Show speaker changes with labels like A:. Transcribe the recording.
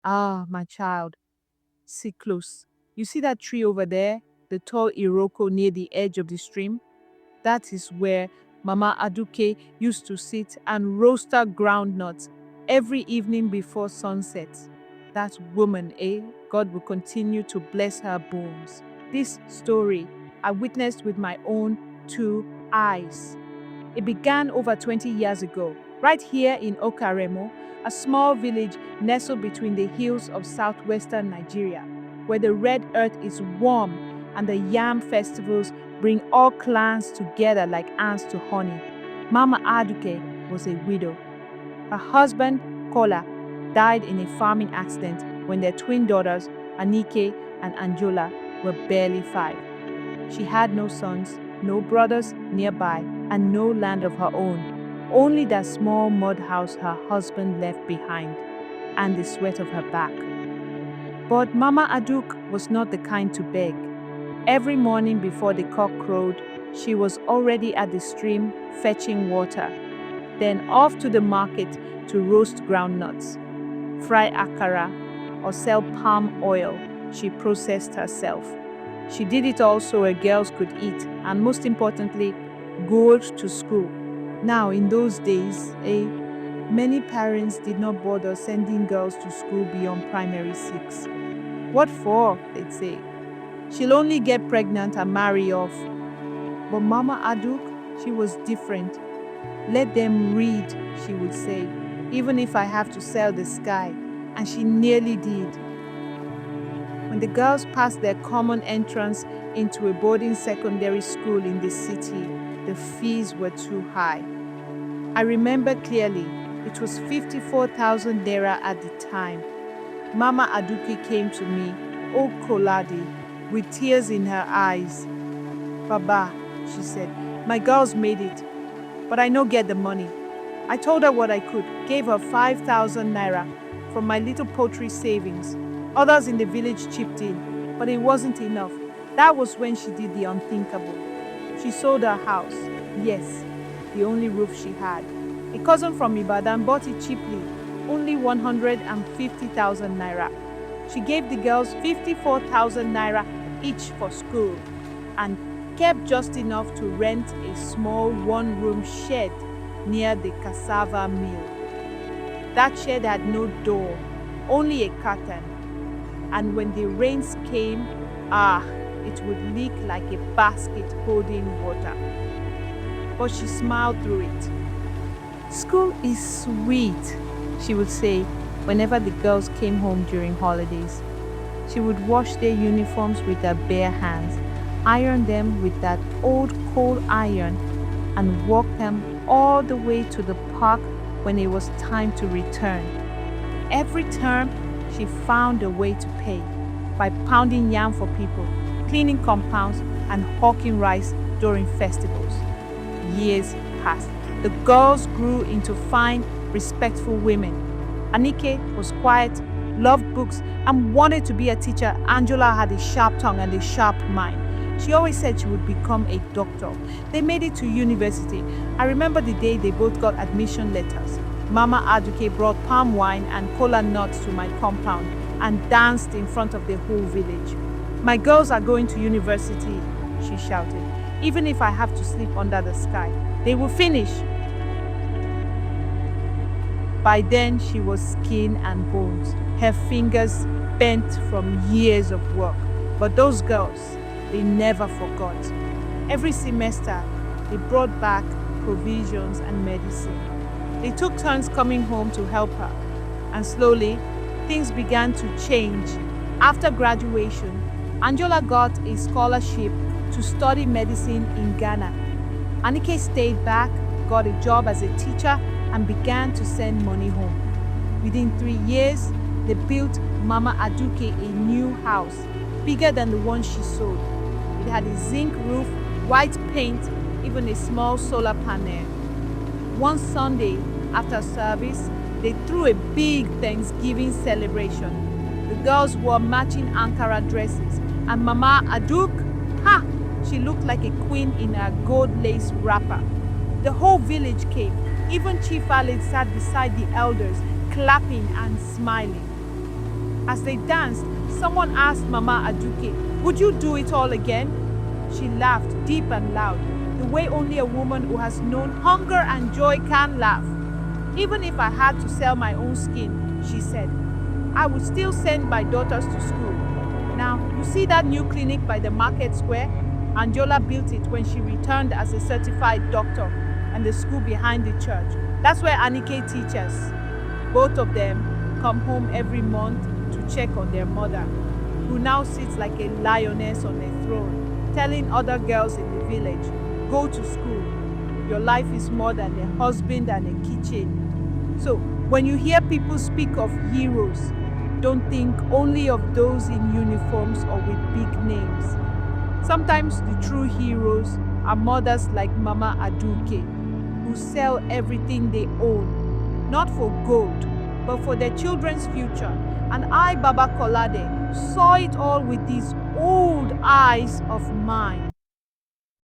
A: Ah, my child, sit close. You see that tree over there? The tall Iroko near the edge of the stream? That is where Mama Aduke used to sit and roast her groundnuts every evening before sunset. That woman, eh? God will continue to bless her bones. This story I witnessed with my own two eyes. It began over 20 years ago, right here in Oke Aremo, a small village nestled between the hills of southwestern Nigeria, where the red earth is warm and the yam festivals bring all clans together like ants to honey. Mama Aduke was a widow. Her husband, Kola, died in a farming accident when their twin daughters, Anike and Anjola, were barely 5. She had no sons, no brothers nearby, and no land of her own, only that small mud house her husband left behind, and the sweat of her back. But Mama Aduke was not the kind to beg. Every morning before the cock crowed, she was already at the stream fetching water, then off to the market to roast groundnuts, fry akara, or sell palm oil she processed herself. She did it all so her girls could eat and, most importantly, go to school. Now, in those days, many parents did not bother sending girls to school beyond primary 6. What for, they'd say. She'll only get pregnant and marry off. But Mama Aduk, she was different. Let them read, she would say, even if I have to sell the sky. And she nearly did. When the girls passed their common entrance into a boarding secondary school in the city, the fees were too high. I remember clearly, it was 54,000 naira at the time. Mama Aduke came to me, oh Kolade, with tears in her eyes. Baba, she said, my girls made it, but I no get the money. I told her what I could, gave her 5,000 naira from my little poultry savings. Others in the village chipped in, but it wasn't enough. That was when she did the unthinkable. She sold her house, yes, the only roof she had. A cousin from Ibadan bought it cheaply, only 150,000 naira. She gave the girls 54,000 naira each for school and kept just enough to rent a small one-room shed near the cassava mill. That shed had no door, only a curtain. And when the rains came, it would leak like a basket holding water. But she smiled through it. School is sweet, she would say whenever the girls came home during holidays. She would wash their uniforms with her bare hands, iron them with that old coal iron, and walk them all the way to the park when it was time to return. Every term, she found a way to pay by pounding yam for people, cleaning compounds, and hawking rice during festivals. Years passed. The girls grew into fine, respectful women. Anike was quiet, loved books, and wanted to be a teacher. Angela had a sharp tongue and a sharp mind. She always said she would become a doctor. They made it to university. I remember the day they both got admission letters. Mama Aduke brought palm wine and cola nuts to my compound and danced in front of the whole village. My girls are going to university, she shouted. Even if I have to sleep under the sky, they will finish. By then, she was skin and bones, her fingers bent from years of work. But those girls, they never forgot. Every semester, they brought back provisions and medicine. They took turns coming home to help her. And slowly, things began to change. After graduation, Angela got a scholarship to study medicine in Ghana. Anike stayed back, got a job as a teacher, and began to send money home. Within 3 years, they built Mama Aduke a new house, bigger than the one she sold. It had a zinc roof, white paint, even a small solar panel. One Sunday, after service, they threw a big Thanksgiving celebration. The girls wore matching Ankara dresses, and Mama Aduke, she looked like a queen in her gold lace wrapper. The whole village came. Even Chief Alid sat beside the elders, clapping and smiling. As they danced, someone asked Mama Aduke, "Would you do it all again?" She laughed deep and loud, the way only a woman who has known hunger and joy can laugh. "Even if I had to sell my own skin," she said, "I would still send my daughters to school." Now, you see that new clinic by the market square? Angela built it when she returned as a certified doctor, and the school behind the church. That's where Anike teaches. Both of them come home every month to check on their mother, who now sits like a lioness on a throne, telling other girls in the village, "Go to school. Your life is more than a husband and a kitchen." So, when you hear people speak of heroes, don't think only of those in uniforms or with big names. Sometimes the true heroes are mothers like Mama Aduke, who sell everything they own, not for gold, but for their children's future. And I, Baba Kolade, saw it all with these old eyes of mine.